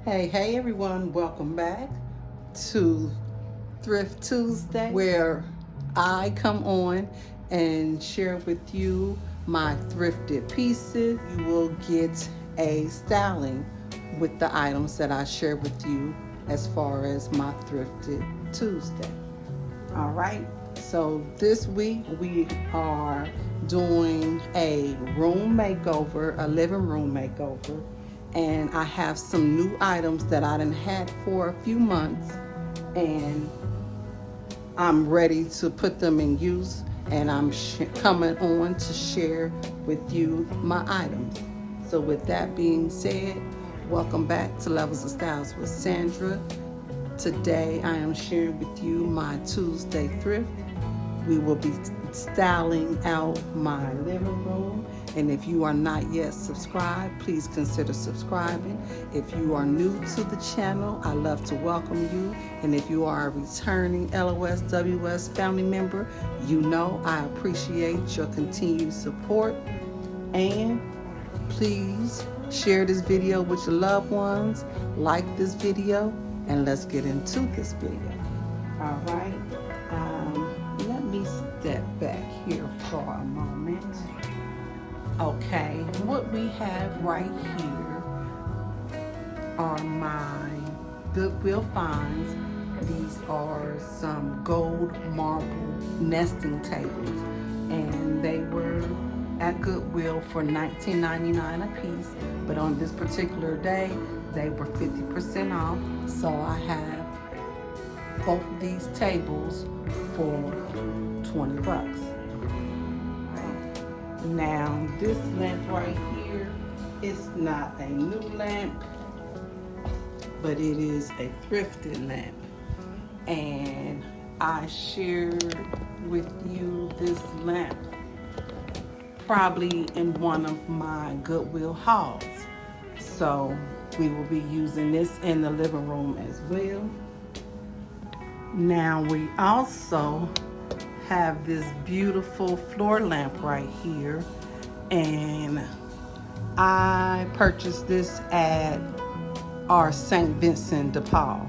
Hey everyone, welcome back to Thrift Tuesday, where I come on and share with you my thrifted pieces. You will get a styling with the items that I share with you as far as my Thrifted Tuesday. All right, so this week we are doing a room makeover, a living room makeover. And I have some new items that I done had for a few months, and I'm ready to put them in use, and I'm coming on to share with you my items. So with that being said, welcome back to Levels of Styles with Sandra. Today I am sharing with you my Tuesday thrift. We will be styling out my living room. And if you are not yet subscribed, please consider subscribing. If you are new to the channel, I love to welcome you. And if you are a returning LOSWS family member, you know I appreciate your continued support. And please share this video with your loved ones, like this video, and let's get into this video. All right, let me step back here for a moment. Okay, what we have right here are my Goodwill finds. These are some gold marble nesting tables, and they were at Goodwill for $19.99 a piece, but on this particular day they were 50% off, so I have both of these tables for $20. Now this lamp right here is not a new lamp, but it is a thrifted lamp, and I shared with you this lamp probably in one of my Goodwill hauls, so we will be using this in the living room as well. Now we also have this beautiful floor lamp right here, and I purchased this at our St. Vincent de Paul,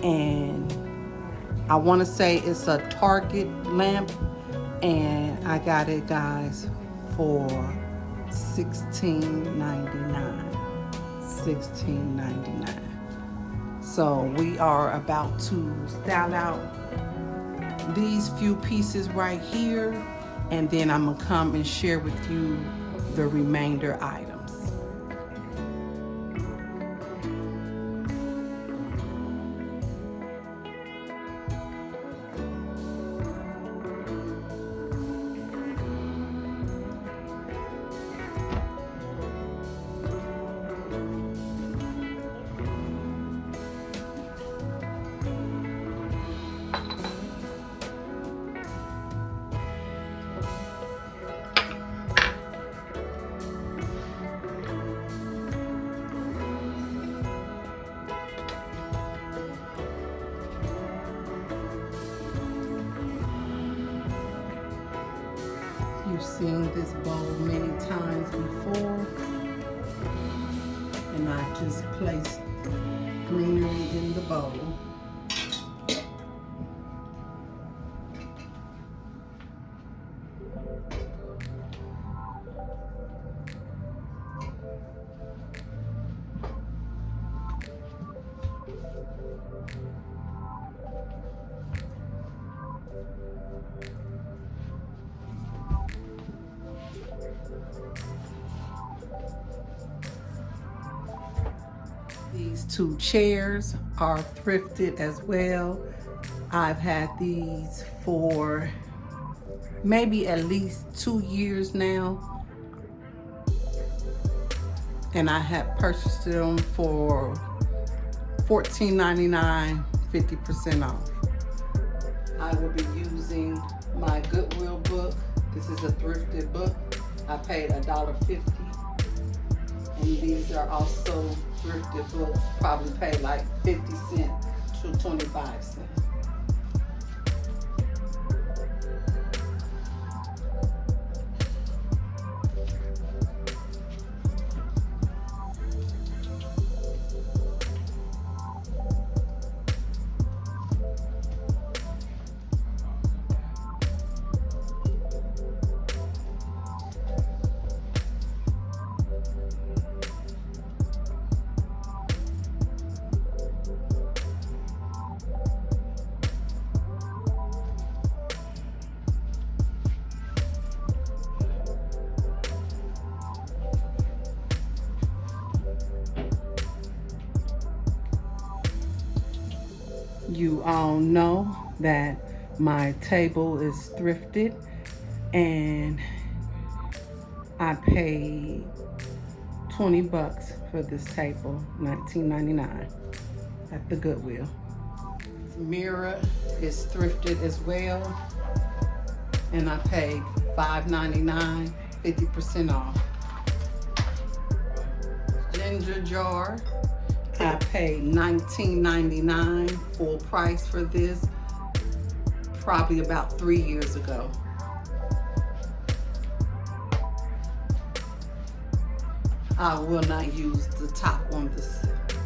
and I want to say it's a Target lamp, and I got it, guys, for $16.99. So we are about to style out these few pieces right here, and then I'm gonna come and share with you the remainder items. You've seen this bowl many times before, and I just placed greenery in the bowl. These two chairs are thrifted as well. I've had these for maybe at least 2 years now, and I had purchased them for $14.99, 50% off. I will be using my Goodwill book. This is a thrifted book. I paid $1.50. And these are also thrifted books, probably pay like 50 cents to 25 cents. You all know that my table is thrifted, and I paid 20 bucks for this table, $19.99 at the Goodwill. This mirror is thrifted as well, and I paid $5.99, 50% off. Ginger jar, I paid $19.99 full price for this, probably about 3 years ago. I will not use the top on this.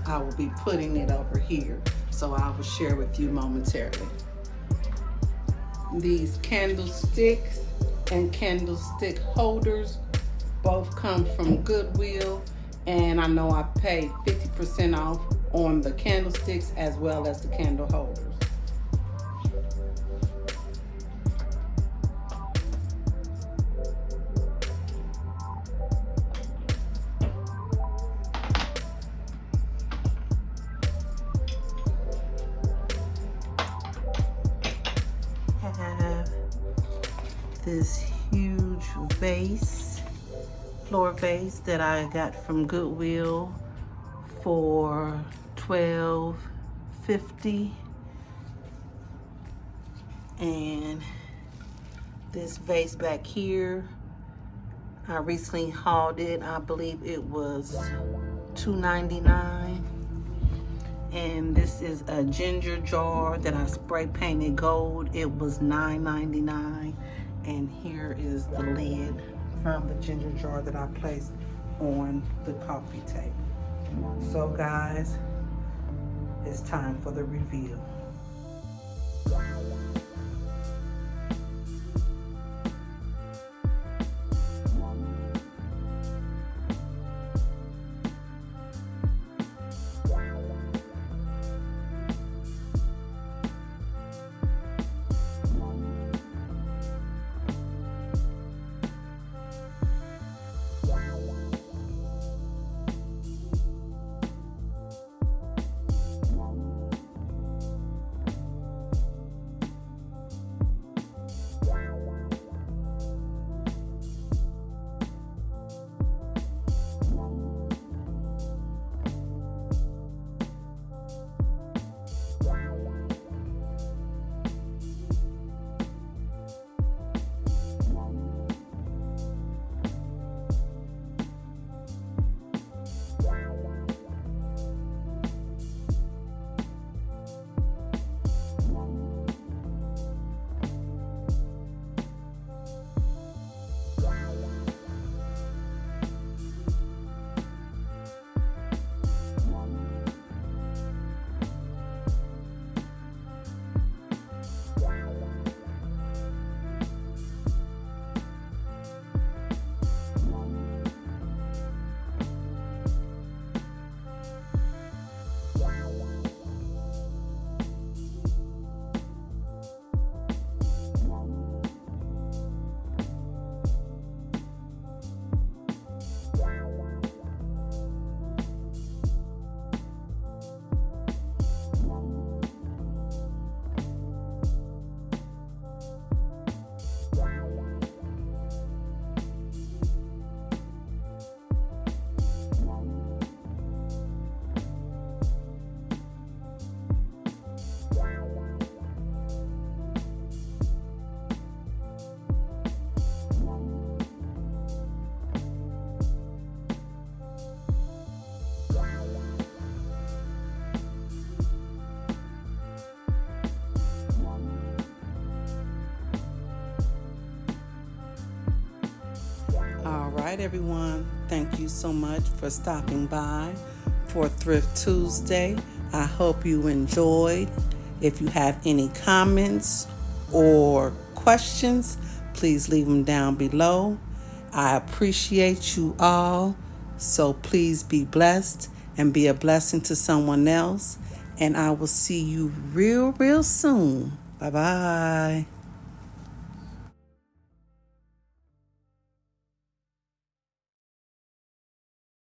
I will be putting it over here, so I will share with you momentarily. These candlesticks and candlestick holders both come from Goodwill, and I know I paid 50% off on the candlesticks as well as the candle holders. Have this huge vase, floor vase that I got from Goodwill for $12.50, and this vase back here, I recently hauled it. I believe it was $2.99. And this is a ginger jar that I spray painted gold. It was $9.99. And here is the lid from the ginger jar that I placed on the coffee table. So guys, it's time for the reveal. All right, everyone. Thank you so much for stopping by for Thrift Tuesday. I hope you enjoyed. If you have any comments or questions, please leave them down below. I appreciate you all. So please be blessed and be a blessing to someone else. And I will see you real soon. Bye-bye.